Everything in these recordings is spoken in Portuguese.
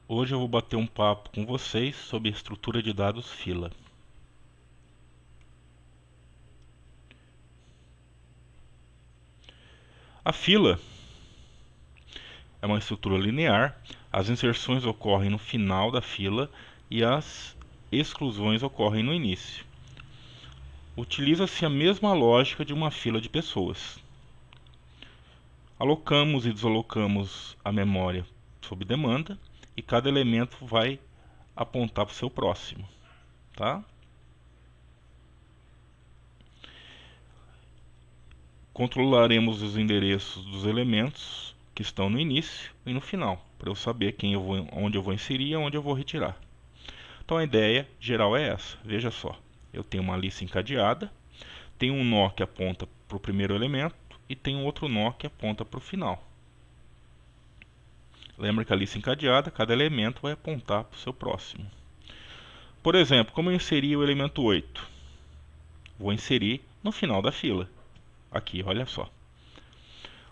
Hoje eu vou bater um papo com vocês sobre a estrutura de dados fila. A fila é uma estrutura linear, as inserções ocorrem no final da fila e as exclusões ocorrem no início. Utiliza-se a mesma lógica de uma fila de pessoas. Alocamos e desalocamos a memória sob demanda e cada elemento vai apontar para o seu próximo, tá? Controlaremos os endereços dos elementos que estão no início e no final, para eu saber onde eu vou inserir e onde eu vou retirar. Então a ideia geral é essa. Veja só, eu tenho uma lista encadeada, tenho um nó que aponta para o primeiro elemento e tenho outro nó que aponta para o final. Lembra que a lista encadeada, cada elemento vai apontar para o seu próximo. Por exemplo, como eu inseri o elemento 8? Vou inserir no final da fila. Aqui, olha só.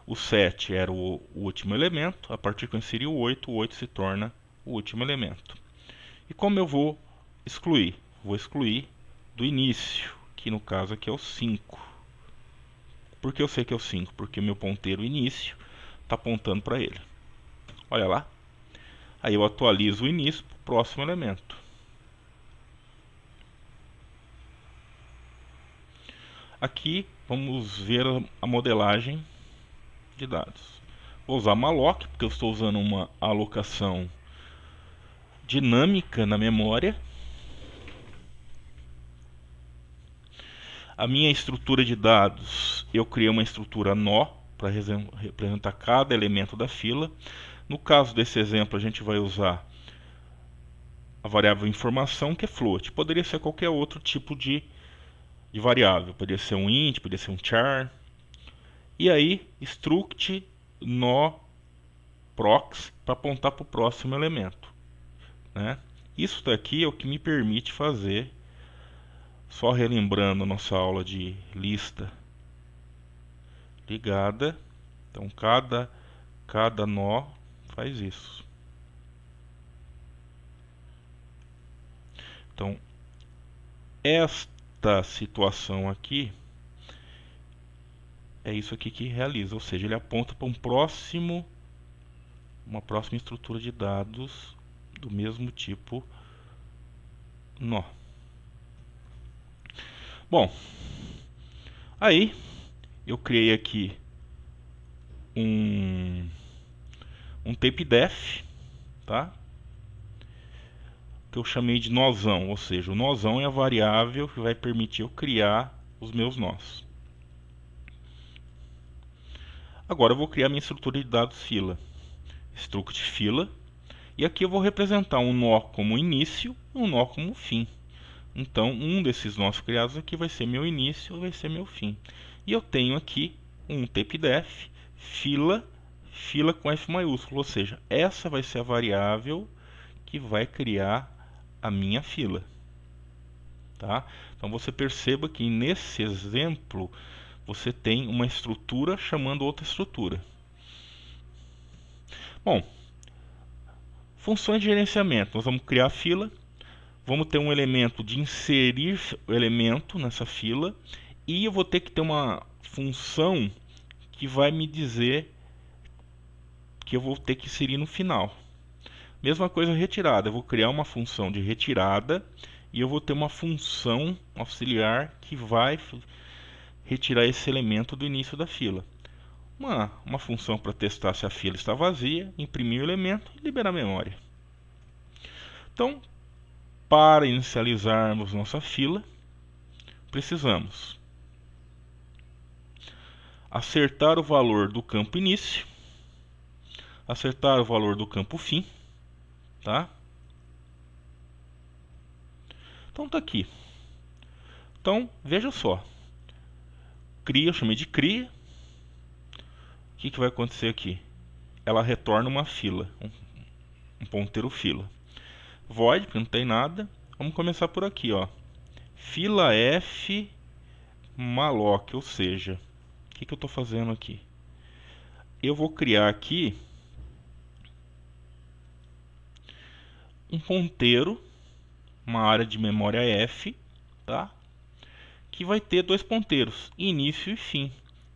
O 7 era o último elemento, a partir que eu inseri o 8 se torna o último elemento. E como eu vou excluir? Vou excluir do início, que no caso aqui é o 5. Por que eu sei que é o 5? Porque o meu ponteiro início está apontando para ele. Olha lá. Aí eu atualizo o início para o próximo elemento. Aqui vamos ver a modelagem de dados. Vou usar malloc, porque eu estou usando uma alocação dinâmica na memória. A minha estrutura de dados, eu criei uma estrutura nó para representar cada elemento da fila. No caso desse exemplo, a gente vai usar a variável informação, que é float. Poderia ser qualquer outro tipo de variável. Poderia ser um int, poderia ser um char. E aí, struct nó prox para apontar para o próximo elemento, né? Isso daqui é o que me permite fazer, só relembrando nossa aula de lista ligada. Então cada nó faz isso. Então esta situação aqui é isso aqui que realiza, ou seja, ele aponta para uma próxima estrutura de dados do mesmo tipo nó. Bom, aí eu criei aqui um tape def, tá? Que eu chamei de nozão, ou seja, o nozão é a variável que vai permitir eu criar os meus nós. Agora eu vou criar minha estrutura de dados fila, struct fila, e aqui eu vou representar um nó como início e um nó como fim. Então um desses nós criados aqui vai ser meu início e vai ser meu fim. E eu tenho aqui um tape def fila com F maiúsculo, ou seja, essa vai ser a variável que vai criar a minha fila, tá? Então você perceba que nesse exemplo você tem uma estrutura chamando outra estrutura. Bom, funções de gerenciamento. Nós vamos criar a fila, vamos ter um elemento de inserir o elemento nessa fila e eu vou ter que ter uma função que vai me dizer que eu vou ter que inserir no final. Mesma coisa retirada, eu vou criar uma função de retirada e eu vou ter uma função auxiliar que vai retirar esse elemento do início da fila. Uma função para testar se a fila está vazia, imprimir o elemento e liberar a memória. Então, para inicializarmos nossa fila, precisamos acertar o valor do campo início, acertar o valor do campo fim, tá? Então tá aqui. Então, veja só. Cria, eu chamei de cria. O que vai acontecer aqui? Ela retorna uma fila, um ponteiro fila. Void, porque não tem nada. Vamos começar por aqui, ó. Fila F malloc, ou seja, o que eu estou fazendo aqui? Eu vou criar aqui um ponteiro, uma área de memória F, tá? Que vai ter dois ponteiros, início e fim.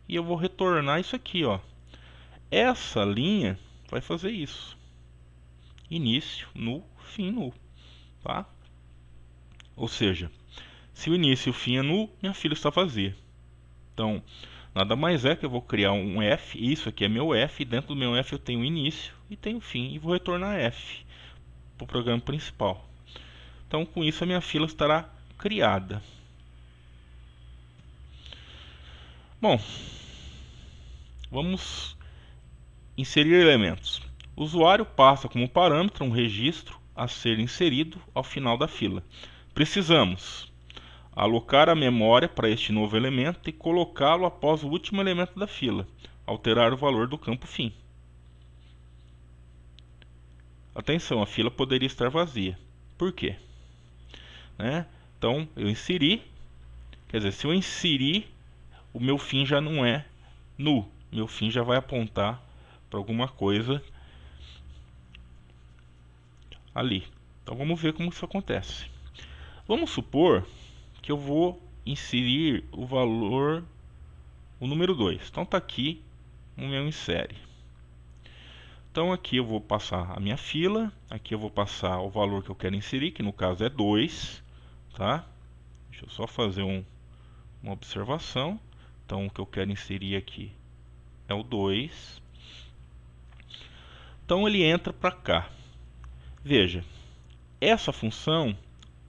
E eu vou retornar isso aqui, ó. Essa linha vai fazer isso. Início, null, fim, null, tá? Ou seja, se o início e o fim é null, minha fila está vazia. Então, nada mais é que eu vou criar um F, isso aqui é meu F, e dentro do meu F eu tenho início e tenho fim, e vou retornar F para o programa principal. Então, com isso a minha fila estará criada. Bom, vamos inserir elementos. O usuário passa como parâmetro um registro a ser inserido ao final da fila. Precisamos alocar a memória para este novo elemento e colocá-lo após o último elemento da fila. Alterar o valor do campo fim. Atenção, a fila poderia estar vazia. Por quê? Então, eu inseri. Quer dizer, se eu inserir, o meu fim já não é null. Meu fim já vai apontar para alguma coisa ali. Então, vamos ver como isso acontece. Vamos supor que eu vou inserir o valor, o número 2. Então, está aqui o meu insere. Então aqui eu vou passar a minha fila, aqui eu vou passar o valor que eu quero inserir, que no caso é 2, tá? Deixa eu só fazer uma observação. Então o que eu quero inserir aqui é o 2. Então ele entra para cá. Veja, essa função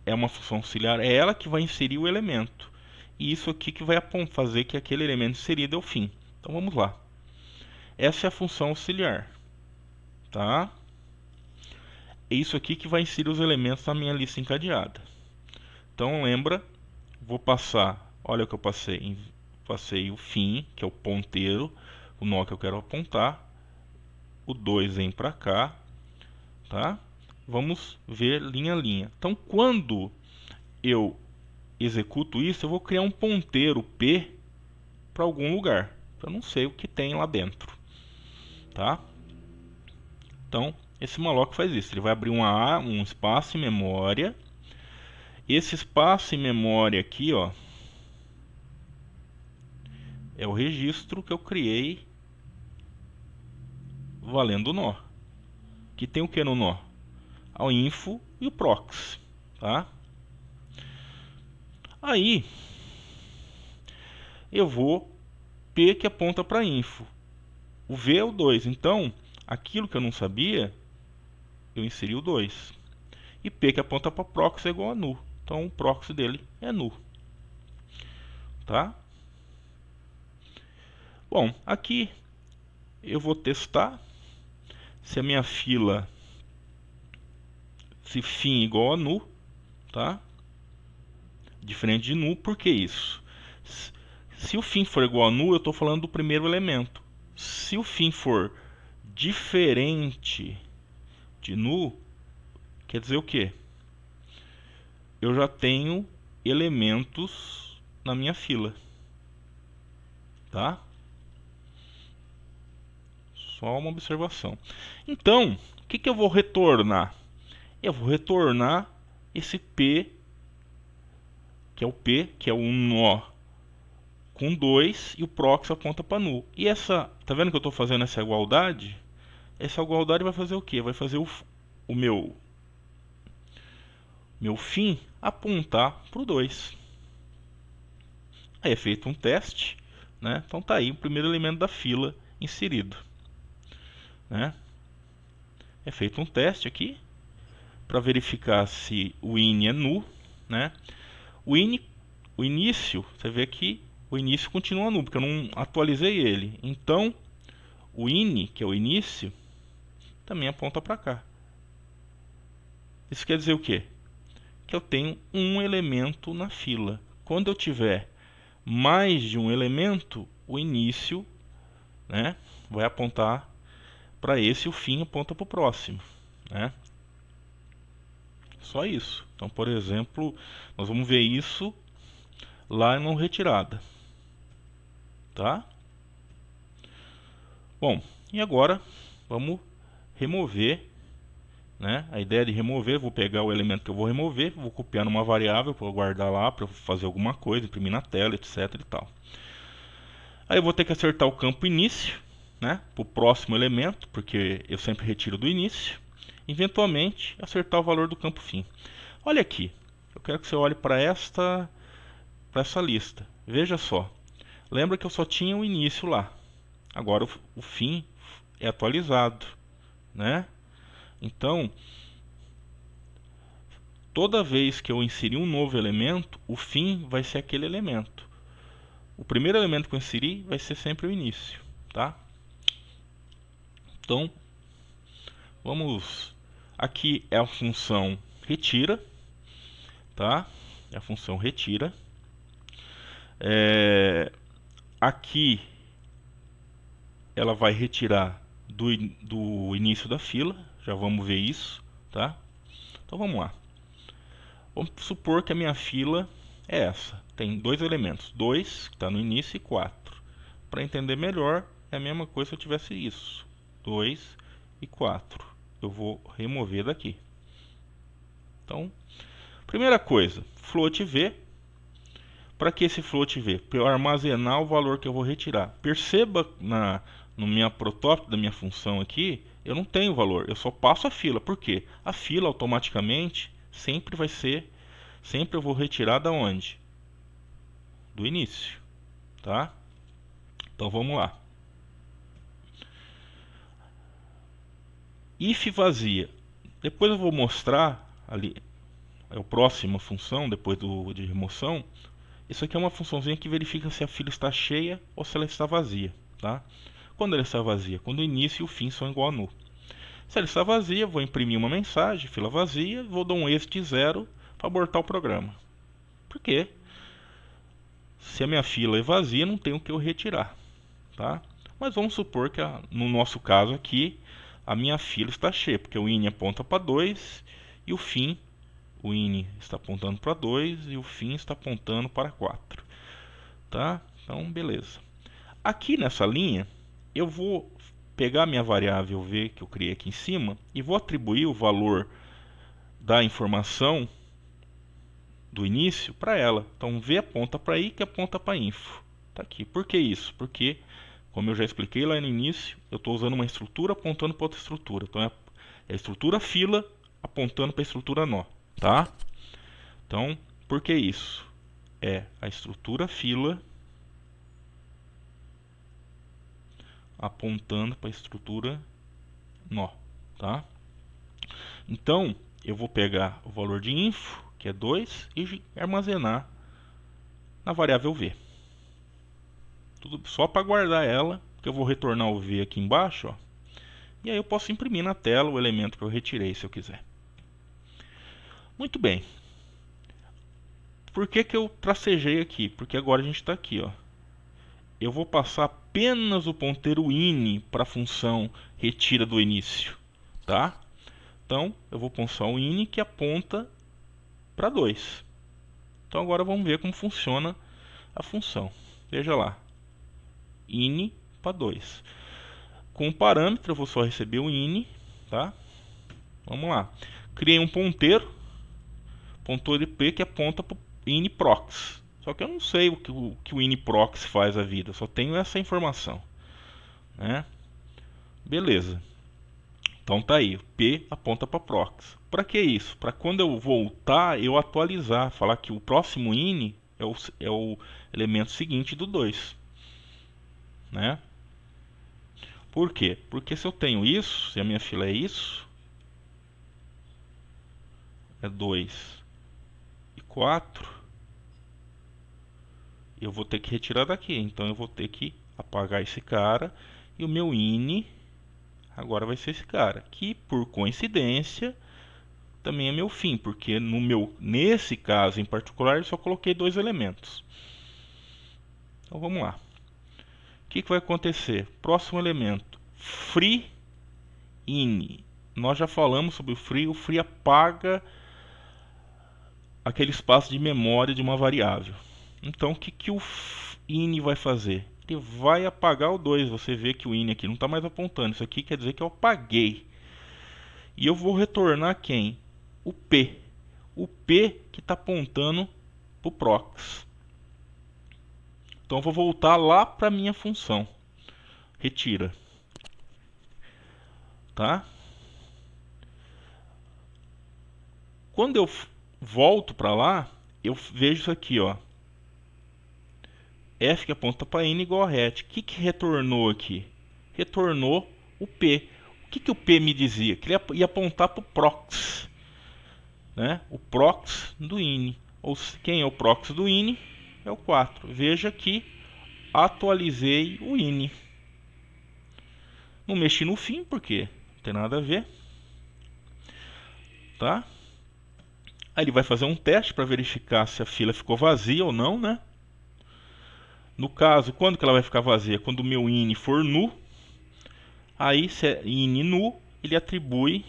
é uma função auxiliar, é ela que vai inserir o elemento. E isso aqui que vai fazer que aquele elemento inserido é o fim. Então vamos lá. Essa é a função auxiliar. Tá? É isso aqui que vai inserir os elementos na minha lista encadeada. Então lembra, vou passar, olha o que eu passei, passei o fim, que é o ponteiro, o nó que eu quero apontar, o 2 vem para cá, tá? Vamos ver linha a linha. Então quando eu executo isso, eu vou criar um ponteiro P para algum lugar. Eu não sei o que tem lá dentro, tá? Então esse malloc faz isso, ele vai abrir um espaço em memória. Esse espaço em memória aqui, ó, é o registro que eu criei valendo o nó. Que tem o que no nó? O info e o proxy, tá? Aí eu vou P que aponta para info, o V é o 2. Então, aquilo que eu não sabia, eu inseri o 2. E P que aponta para proxy é igual a null. Então, o proxy dele é null. Tá? Bom, aqui eu vou testar se a minha fila, se fim igual a null, tá? Diferente de null, por que isso? Se o fim for igual a null, eu estou falando do primeiro elemento. Se o fim for diferente de null, quer dizer o quê? Eu já tenho elementos na minha fila, tá? Só uma observação. Então, o que eu vou retornar? Eu vou retornar esse P, que é o P, que é um nó com 2 e o proxy aponta para null. E essa, tá vendo que eu estou fazendo essa igualdade? Essa igualdade vai fazer o quê? Vai fazer o meu fim apontar para o 2. Aí é feito um teste, né? Então tá aí o primeiro elemento da fila inserido, né? É feito um teste aqui para verificar se o in é null, né? O início, você vê que o início continua null, porque eu não atualizei ele. Então, o in, que é o início, também aponta para cá. Isso quer dizer o quê? Que eu tenho um elemento na fila. Quando eu tiver mais de um elemento, o início, né, vai apontar para esse e o fim aponta para o próximo, né? Só isso. Então, por exemplo, nós vamos ver isso lá no retirada, tá? Bom, e agora vamos remover né? A ideia de remover, vou pegar o elemento que eu vou remover, vou copiar numa variável para guardar lá, para fazer alguma coisa, imprimir na tela, etc e tal. Aí eu vou ter que acertar o campo início, né, para o próximo elemento, porque eu sempre retiro do início. Eventualmente, acertar o valor do campo fim. Olha aqui, eu quero que você olhe para essa lista. Veja só, lembra que eu só tinha o início lá. Agora o fim é atualizado, né? Então, toda vez que eu inserir um novo elemento, o fim vai ser aquele elemento. O primeiro elemento que eu inserir vai ser sempre o início, tá? Então, vamos... Aqui é a função retira, tá? É a função retira. Aqui ela vai retirar do início da fila. Já vamos ver isso, tá? Então vamos lá. Vamos supor que a minha fila é essa. Tem dois elementos, 2 que está no início e 4. Para entender melhor, é a mesma coisa se eu tivesse isso, 2 e 4. Eu vou remover daqui. Então, primeira coisa, float v. Para que esse float v? Para eu armazenar o valor que eu vou retirar. Perceba no minha protótipo da minha função aqui, eu não tenho valor, eu só passo a fila. Por quê? A fila automaticamente sempre vai ser, sempre eu vou retirar da onde? Do início, tá? Então vamos lá. If vazia. Depois eu vou mostrar ali, é a próxima função depois de remoção. Isso aqui é uma funçãozinha que verifica se a fila está cheia ou se ela está vazia, tá? Quando ela está vazia? Quando o início e o fim são igual a null. Se ela está vazia, vou imprimir uma mensagem, fila vazia, vou dar um êxito de 0 para abortar o programa. Por quê? Se a minha fila é vazia, não tem o que eu retirar, tá? Mas vamos supor que no nosso caso aqui, a minha fila está cheia, porque o in aponta para 2 e o fim, o in está apontando para 2 e o fim está apontando para 4, tá? Então, beleza. Aqui nessa linha, eu vou pegar minha variável v que eu criei aqui em cima e vou atribuir o valor da informação do início para ela. Então v aponta para i, que aponta para info. Tá aqui. Por que isso? Porque, como eu já expliquei lá no início, eu estou usando uma estrutura apontando para outra estrutura. Então é a estrutura fila apontando para a estrutura nó, tá? Então, por que isso? É a estrutura fila apontando para a estrutura nó, tá? Então, eu vou pegar o valor de info, que é 2, e armazenar na variável v. Tudo só para guardar ela, porque eu vou retornar o v aqui embaixo, ó, e aí eu posso imprimir na tela o elemento que eu retirei, se eu quiser. Muito bem. Por que eu tracejei aqui? Porque agora a gente está aqui, ó. Eu vou passar apenas o ponteiro in para a função retira do início, tá? Então, eu vou passar o in que aponta para 2. Então, agora vamos ver como funciona a função. Veja lá, in para 2. Com o parâmetro, eu vou só receber o in, tá? Vamos lá. Criei um ponteiro IP que aponta para o inprox. Só que eu não sei o que o inprox faz a vida, eu só tenho essa informação, né? Beleza. Então tá aí, P aponta para prox. Para que isso? Para quando eu voltar, eu atualizar, falar que o próximo in é o elemento seguinte do 2, né? Por quê? Porque se eu tenho isso, se a minha fila é isso, é 2 e 4, eu vou ter que retirar daqui. Então eu vou ter que apagar esse cara e o meu in agora vai ser esse cara, que por coincidência também é meu fim, porque nesse caso em particular eu só coloquei 2 elementos. Então vamos lá. O que vai acontecer? Próximo elemento, free in. Nós já falamos sobre o free apaga aquele espaço de memória de uma variável. Então o que o in vai fazer? Ele vai apagar o 2. Você vê que o in aqui não está mais apontando. Isso aqui quer dizer que eu apaguei. E eu vou retornar quem? O P. O P que está apontando para o prox. Então eu vou voltar lá para a minha função. Retira. Tá? Quando eu volto para lá, eu vejo isso aqui, ó. F que aponta para N igual a RET. O que retornou aqui? Retornou o P. O que o P me dizia? Que ele ia apontar para o prox. Né? O prox do INI. Ou quem é o prox do INI? É o 4. Veja que atualizei o INI. Não mexi no fim, porque não tem nada a ver. Tá? Aí ele vai fazer um teste para verificar se a fila ficou vazia ou não, né? No caso, quando que ela vai ficar vazia? Quando o meu INI for nu. Aí, se é INI nu, ele atribui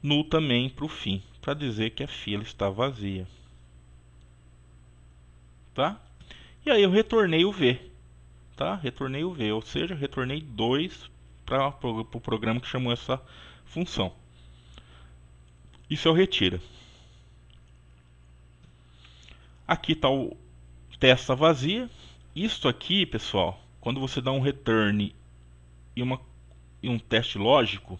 nu também para o fim, para dizer que a fila está vazia. Tá? E aí eu retornei o V. Tá? Retornei o V, ou seja, retornei 2 para o programa que chamou essa função. Isso é o retira. Aqui está o testa vazia. Isso aqui, pessoal, quando você dá um return e um teste lógico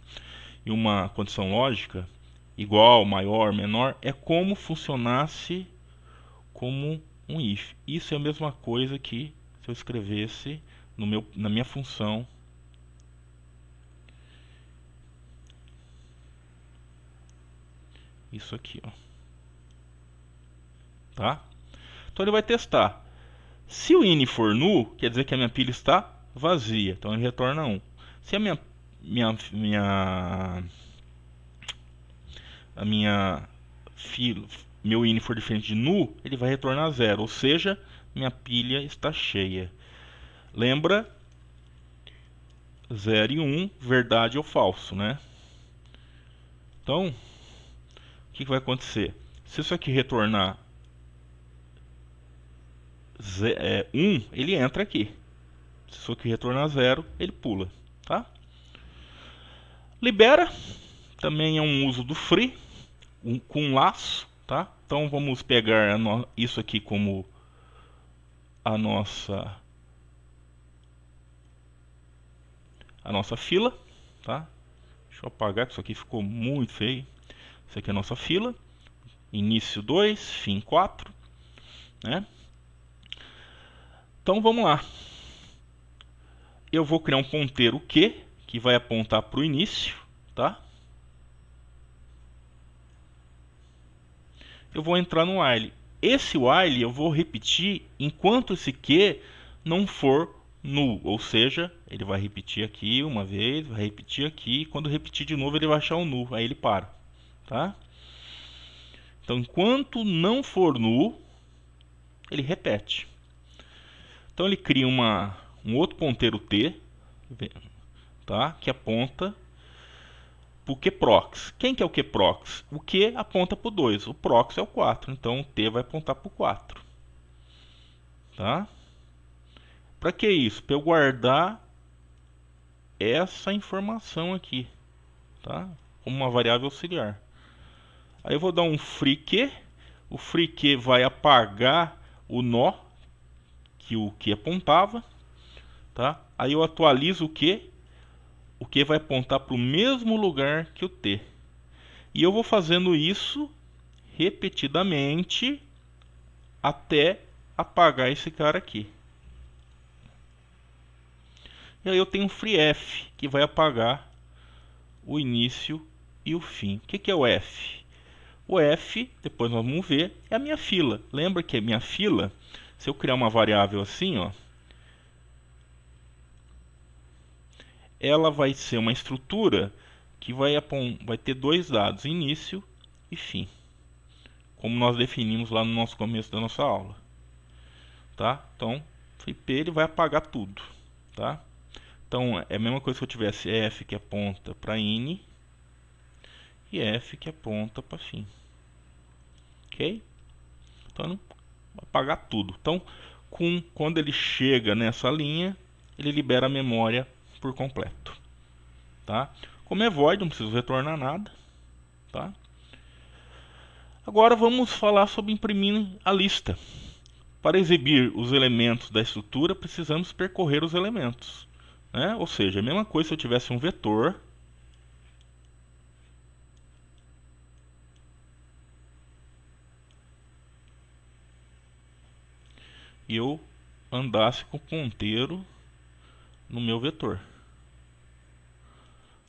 e uma condição lógica igual, maior, menor, é como funcionasse como um if. Isso é a mesma coisa que se eu escrevesse na minha função isso aqui, ó. Tá? Então ele vai testar. Se o INI for nu, quer dizer que a minha pilha está vazia. Então ele retorna 1. Se a meu INI for diferente de nu, ele vai retornar 0. Ou seja, minha pilha está cheia. Lembra? 0 e 1, verdade ou falso, né? Então, o que vai acontecer? Se isso aqui retornar 1, ele entra aqui. Se isso aqui retornar 0, ele pula, tá? Libera, também é um uso do free, com um laço, tá? Então vamos pegar isso aqui como a nossa fila, tá? Deixa eu apagar, que isso aqui ficou muito feio. Isso aqui é a nossa fila. Início 2, fim 4, né? Então vamos lá. Eu vou criar um ponteiro Q, que vai apontar para o início, tá? Eu vou entrar no while. Esse while eu vou repetir enquanto esse Q não for null, ou seja, ele vai repetir aqui uma vez, vai repetir aqui, quando repetir de novo ele vai achar o null, aí ele para, tá? Então enquanto não for null, ele repete. Então ele cria um outro ponteiro T, tá? Que aponta para o QProx. Quem que é o QProx? O Q aponta para o 2, o prox é o 4, então o T vai apontar para o 4. Tá? Para que isso? Para eu guardar essa informação aqui, tá? Como uma variável auxiliar. Aí eu vou dar um free Q. O free Q vai apagar o nó que o Q apontava, tá? Aí eu atualizo o Q vai apontar para o mesmo lugar que o T. E eu vou fazendo isso repetidamente até apagar esse cara aqui. E aí eu tenho um free F que vai apagar o início e o fim. O que é o F? O F, depois nós vamos ver, é a minha fila. Lembra que a minha fila, se eu criar uma variável assim, ó, ela vai ser uma estrutura que vai ter dois dados, início e fim, como nós definimos lá no nosso começo da nossa aula, tá? Então, FP ele vai apagar tudo, tá? Então, é a mesma coisa se eu tivesse F que aponta para INI e F que aponta para fim, ok? Então, vai apagar tudo. Então, quando ele chega nessa linha, ele libera a memória por completo, tá? Como é void, não preciso retornar nada, tá? Agora vamos falar sobre imprimir a lista. Para exibir os elementos da estrutura, precisamos percorrer os elementos, né? Ou seja, a mesma coisa se eu tivesse um vetor e eu andasse com o ponteiro no meu vetor.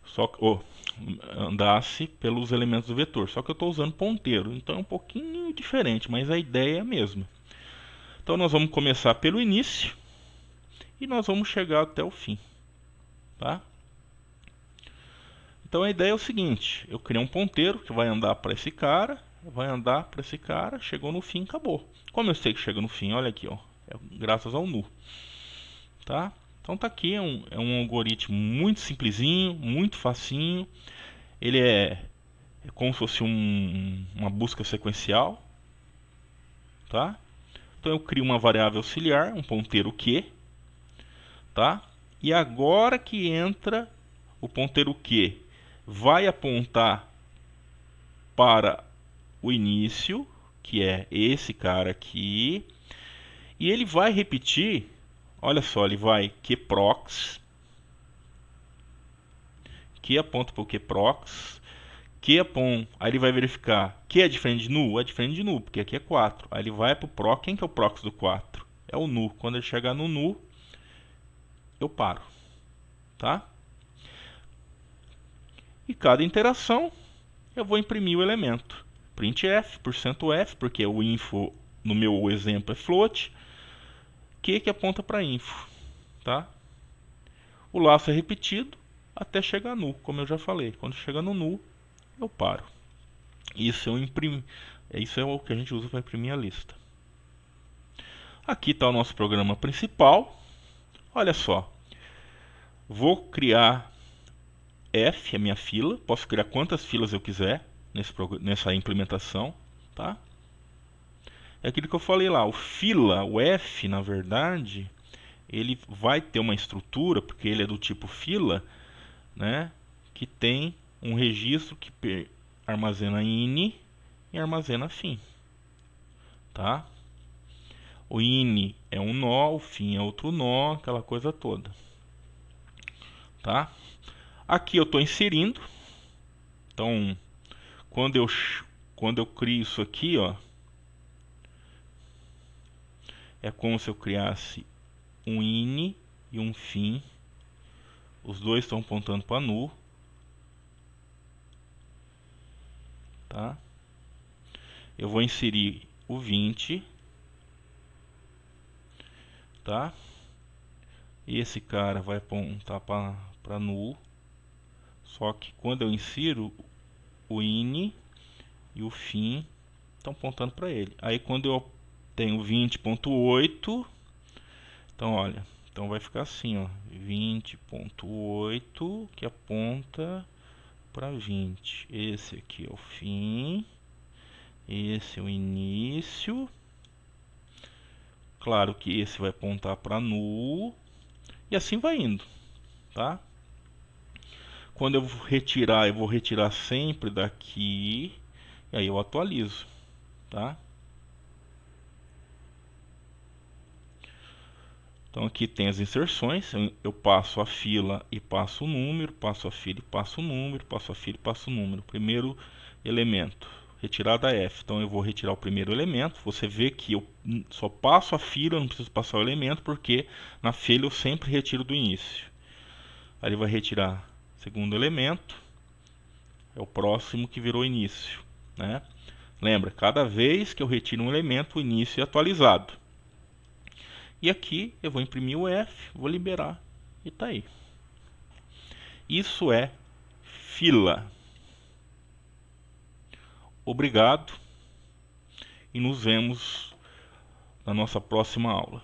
Só que, andasse pelos elementos do vetor. Só que eu estou usando ponteiro, então é um pouquinho diferente, mas a ideia é a mesma. Então nós vamos começar pelo início e nós vamos chegar até o fim, tá? Então a ideia é o seguinte: eu criei um ponteiro que vai andar para esse cara, vai andar para esse cara, chegou no fim, acabou. Como eu sei que chega no fim? Olha aqui, ó, é graças ao nu, tá? Então tá aqui, é um algoritmo muito simplesinho, muito facinho. Ele é como se fosse uma busca sequencial, tá? Então eu crio uma variável auxiliar, um ponteiro Q, tá? E agora que entra o ponteiro Q, vai apontar para o início, que é esse cara aqui, e ele vai repetir, olha só, ele vai QProx, que aponta para o QProx, que aponta, aí ele vai verificar que é diferente de nu, é diferente de nu, porque aqui é 4. Aí ele vai para o proc, quem que é o prox do 4? É o nu. Quando ele chegar no nu, eu paro, tá? E cada interação eu vou imprimir o elemento. Printf, %f, porque o info no meu exemplo é float, que aponta para info, tá? O laço é repetido até chegar nu, como eu já falei. Quando chega no nu, eu paro. Isso é o que a gente usa para imprimir a lista. Aqui está o nosso programa principal. Olha só, vou criar F, a minha fila. Posso criar quantas filas eu quiser nessa implementação, tá? É aquilo que eu falei lá, o fila, o F, na verdade, ele vai ter uma estrutura, porque ele é do tipo fila, né, que tem um registro que armazena ini e armazena fim, tá? O ini é um nó, o fim é outro nó, aquela coisa toda, tá? Aqui eu estou inserindo, então quando eu crio isso aqui, ó, é como se eu criasse um ini e um fim. Os dois estão apontando para nu, tá? Eu vou inserir o 20, tá? Esse cara vai apontar para nu. Só que quando eu insiro o ini e o fim estão apontando para ele. Aí quando eu tenho 20.8, então olha, então vai ficar assim, ó, 20.8 que aponta para 20. Esse aqui é o fim, esse é o início. Claro que esse vai apontar para nu e assim vai indo, tá? Quando eu vou retirar sempre daqui e aí eu atualizo, tá? Então aqui tem as inserções, eu passo a fila e passo o número, passo a fila e passo o número, passo a fila e passo o número. Primeiro elemento, retirada F. Então eu vou retirar o primeiro elemento. Você vê que eu só passo a fila, eu não preciso passar o elemento, porque na fila eu sempre retiro do início. Aí ele vai retirar o segundo elemento, é o próximo que virou início, né? Lembra, cada vez que eu retiro um elemento, o início é atualizado. E aqui eu vou imprimir o F, vou liberar e tá aí. Isso é fila. Obrigado e nos vemos na nossa próxima aula.